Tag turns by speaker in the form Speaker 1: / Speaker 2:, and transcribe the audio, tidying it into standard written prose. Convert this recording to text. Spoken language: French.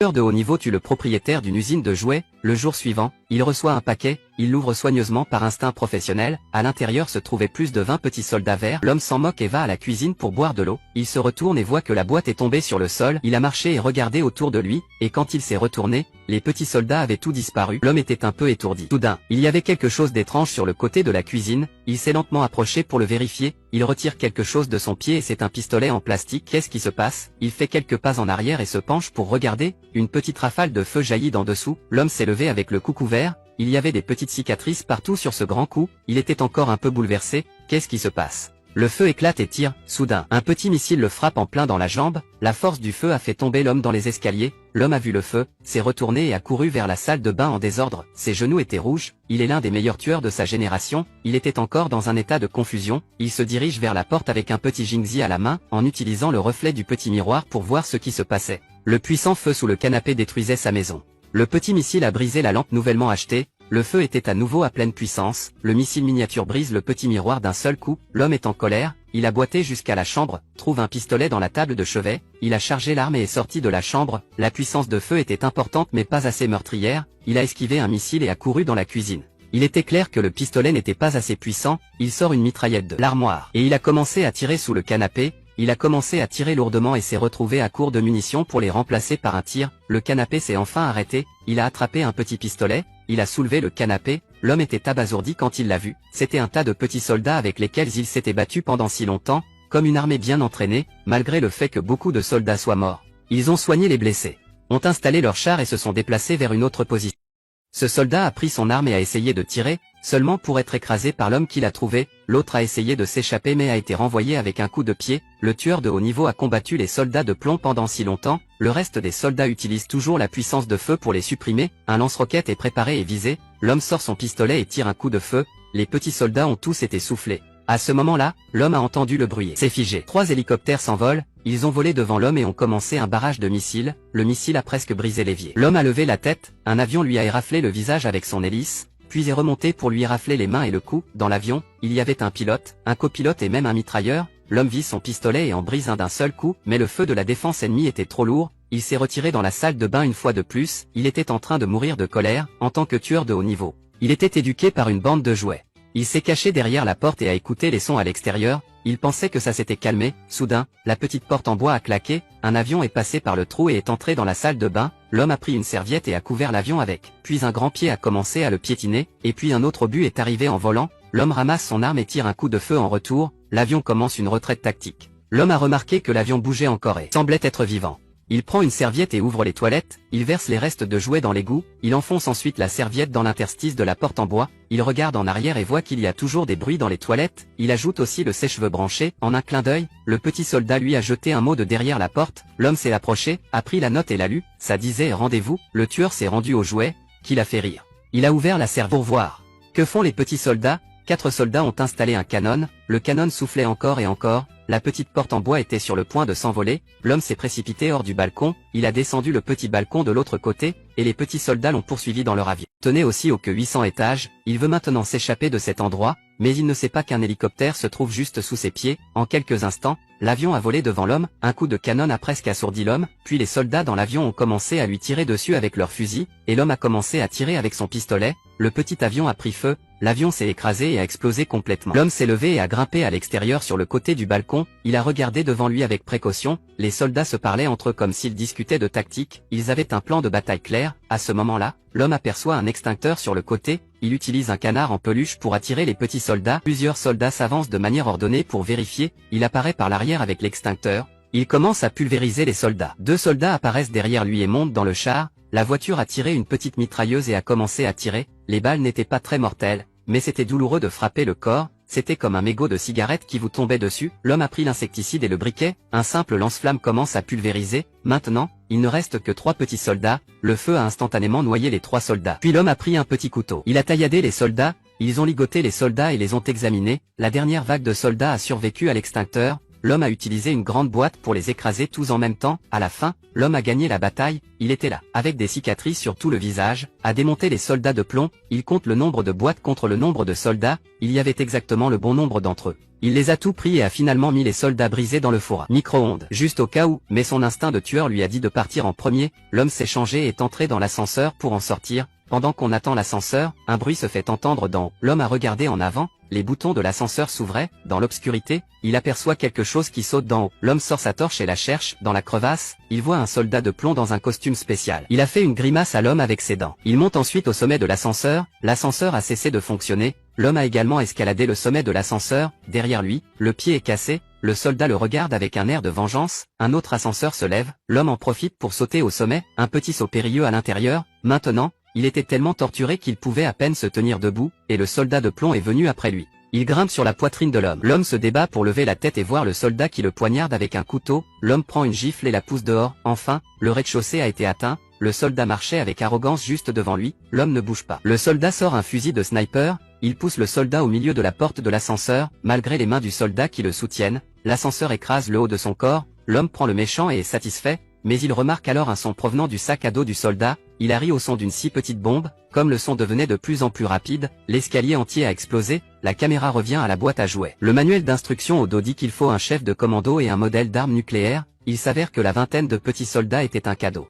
Speaker 1: De haut niveau tue le propriétaire d'une usine de jouets. Le jour suivant, il reçoit un paquet, il l'ouvre soigneusement par instinct professionnel. À l'intérieur se trouvaient plus de 20 petits soldats verts. L'homme s'en moque et va à la cuisine pour boire de l'eau. Il se retourne et voit que la boîte est tombée sur le sol. Il a marché et regardé autour de lui, et quand il s'est retourné, les petits soldats avaient tout disparu. L'homme était un peu étourdi. Soudain, il y avait quelque chose d'étrange sur le côté de la cuisine. Il s'est lentement approché pour le vérifier. Il retire quelque chose de son pied et c'est un pistolet en plastique. Qu'est-ce qui se passe? Il fait quelques pas en arrière et se penche pour regarder. Une petite rafale de feu jaillit d'en dessous. L'homme s'est levé avec le cou couvert. Il y avait des petites cicatrices partout sur ce grand cou. Il était encore un peu bouleversé. Qu'est-ce qui se passe? Le feu éclate et tire. Soudain, un petit missile le frappe en plein dans la jambe. La force du feu a fait tomber l'homme dans les escaliers. L'homme a vu le feu, s'est retourné et a couru vers la salle de bain en désordre. Ses genoux étaient rouges. Il est l'un des meilleurs tueurs de sa génération. Il était encore dans un état de confusion. Il se dirige vers la porte avec un petit jingzi à la main, en utilisant le reflet du petit miroir pour voir ce qui se passait. Le puissant feu sous le canapé détruisait sa maison. Le petit missile a brisé la lampe nouvellement achetée. Le feu était à nouveau à pleine puissance. Le missile miniature brise le petit miroir d'un seul coup. L'homme est en colère. Il a boité jusqu'à la chambre, trouve un pistolet dans la table de chevet. Il a chargé l'arme et est sorti de la chambre. La puissance de feu était importante mais pas assez meurtrière. Il a esquivé un missile et a couru dans la cuisine. Il était clair que le pistolet n'était pas assez puissant. Il sort une mitraillette de l'armoire et il a commencé à tirer sous le canapé. Il a commencé à tirer lourdement et s'est retrouvé à court de munitions pour les remplacer par un tir. Le canapé s'est enfin arrêté. Il a attrapé un petit pistolet. Il a soulevé le canapé. L'homme était abasourdi quand il l'a vu. C'était un tas de petits soldats avec lesquels il s'était battu pendant si longtemps, comme une armée bien entraînée, malgré le fait que beaucoup de soldats soient morts. Ils ont soigné les blessés, ont installé leur char et se sont déplacés vers une autre position. Ce soldat a pris son arme et a essayé de tirer, seulement pour être écrasé par l'homme qui l'a trouvé. L'autre a essayé de s'échapper mais a été renvoyé avec un coup de pied. Le tueur de haut niveau a combattu les soldats de plomb pendant si longtemps. Le reste des soldats utilise toujours la puissance de feu pour les supprimer. Un lance-roquette est préparé et visé. L'homme sort son pistolet et tire un coup de feu. Les petits soldats ont tous été soufflés. À ce moment-là, l'homme a entendu le bruit. C'est figé. 3 hélicoptères s'envolent. Ils ont volé devant l'homme et ont commencé un barrage de missiles. Le missile a presque brisé l'évier. L'homme a levé la tête. Un avion lui a éraflé le visage avec son hélice, puis est remonté pour lui érafler les mains et le cou. Dans l'avion, il y avait un pilote, un copilote et même un mitrailleur. L'homme vise son pistolet et en brise un d'un seul coup, mais le feu de la défense ennemie était trop lourd. Il s'est retiré dans la salle de bain une fois de plus. Il était en train de mourir de colère, en tant que tueur de haut niveau. Il était éduqué par une bande de jouets. Il s'est caché derrière la porte et a écouté les sons à l'extérieur. Il pensait que ça s'était calmé. Soudain, la petite porte en bois a claqué. Un avion est passé par le trou et est entré dans la salle de bain. L'homme a pris une serviette et a couvert l'avion avec. Puis un grand pied a commencé à le piétiner, et puis un autre obus est arrivé en volant. L'homme ramasse son arme et tire un coup de feu en retour. L'avion commence une retraite tactique. L'homme a remarqué que l'avion bougeait encore et semblait être vivant. Il prend une serviette et ouvre les toilettes, il verse les restes de jouets dans l'égout, il enfonce ensuite la serviette dans l'interstice de la porte en bois, il regarde en arrière et voit qu'il y a toujours des bruits dans les toilettes, il ajoute aussi le sèche-cheveux branché. En un clin d'œil, le petit soldat lui a jeté un mot de derrière la porte. L'homme s'est approché, a pris la note et l'a lu. Ça disait rendez-vous. Le tueur s'est rendu au jouet, qui l'a fait rire. Il a ouvert la serviette pour voir. Que font les petits soldats? 4 soldats ont installé un canon. Le canon soufflait encore et encore. La petite porte en bois était sur le point de s'envoler. L'homme s'est précipité hors du balcon. Il a descendu le petit balcon de l'autre côté, et les petits soldats l'ont poursuivi dans leur avion. Tenait aussi haut que 800 étages. Il veut maintenant s'échapper de cet endroit, mais il ne sait pas qu'un hélicoptère se trouve juste sous ses pieds. En quelques instants, l'avion a volé devant l'homme. Un coup de canon a presque assourdi l'homme, puis les soldats dans l'avion ont commencé à lui tirer dessus avec leurs fusils, et l'homme a commencé à tirer avec son pistolet. Le petit avion a pris feu. L'avion s'est écrasé et a explosé complètement. L'homme s'est levé et a grimpé à l'extérieur sur le côté du balcon. Il a regardé devant lui avec précaution. Les soldats se parlaient entre eux comme s'ils discutaient de tactique. Ils avaient un plan de bataille clair. À ce moment-là, l'homme aperçoit un extincteur sur le côté. Il utilise un canard en peluche pour attirer les petits soldats. Plusieurs soldats s'avancent de manière ordonnée pour vérifier. Il apparaît par l'arrière avec l'extincteur. Il commence à pulvériser les soldats. 2 soldats apparaissent derrière lui et montent dans le char. La voiture a tiré une petite mitrailleuse et a commencé à tirer. Les balles n'étaient pas très mortelles, mais c'était douloureux de frapper le corps. C'était comme un mégot de cigarette qui vous tombait dessus. L'homme a pris l'insecticide et le briquet. Un simple lance-flamme commence à pulvériser. Maintenant, il ne reste que 3 petits soldats. Le feu a instantanément noyé les 3 soldats. Puis l'homme a pris un petit couteau. Il a tailladé les soldats. Ils ont ligoté les soldats et les ont examinés. La dernière vague de soldats a survécu à l'extincteur. L'homme a utilisé une grande boîte pour les écraser tous en même temps. À la fin, l'homme a gagné la bataille. Il était là, avec des cicatrices sur tout le visage, a démonté les soldats de plomb. Il compte le nombre de boîtes contre le nombre de soldats. Il y avait exactement le bon nombre d'entre eux. Il les a tout pris et a finalement mis les soldats brisés dans le four à micro-ondes. Juste au cas où, mais son instinct de tueur lui a dit de partir en premier, l'homme s'est changé et est entré dans l'ascenseur pour en sortir. Pendant qu'on attend l'ascenseur, un bruit se fait entendre dans haut. L'homme a regardé en avant, les boutons de l'ascenseur s'ouvraient, dans l'obscurité, il aperçoit quelque chose qui saute d'en haut. L'homme sort sa torche et la cherche, dans la crevasse, il voit un soldat de plomb dans un costume spécial. Il a fait une grimace à l'homme avec ses dents. Il monte ensuite au sommet de l'ascenseur a cessé de fonctionner, l'homme a également escaladé le sommet de l'ascenseur, derrière lui, le pied est cassé, le soldat le regarde avec un air de vengeance, un autre ascenseur se lève, l'homme en profite pour sauter au sommet, un petit saut périlleux à l'intérieur, maintenant, il était tellement torturé qu'il pouvait à peine se tenir debout, et le soldat de plomb est venu après lui. Il grimpe sur la poitrine de l'homme. L'homme se débat pour lever la tête et voir le soldat qui le poignarde avec un couteau, l'homme prend une gifle et la pousse dehors. Enfin, le rez-de-chaussée a été atteint, le soldat marchait avec arrogance juste devant lui, l'homme ne bouge pas. Le soldat sort un fusil de sniper, il pousse le soldat au milieu de la porte de l'ascenseur, malgré les mains du soldat qui le soutiennent, l'ascenseur écrase le haut de son corps, l'homme prend le méchant et est satisfait, mais il remarque alors un son provenant du sac à dos du soldat, il a ri au son d'une si petite bombe, comme le son devenait de plus en plus rapide, l'escalier entier a explosé, la caméra revient à la boîte à jouets. Le manuel d'instruction au dos dit qu'il faut un chef de commando et un modèle d'arme nucléaire, il s'avère que la vingtaine de petits soldats était un cadeau.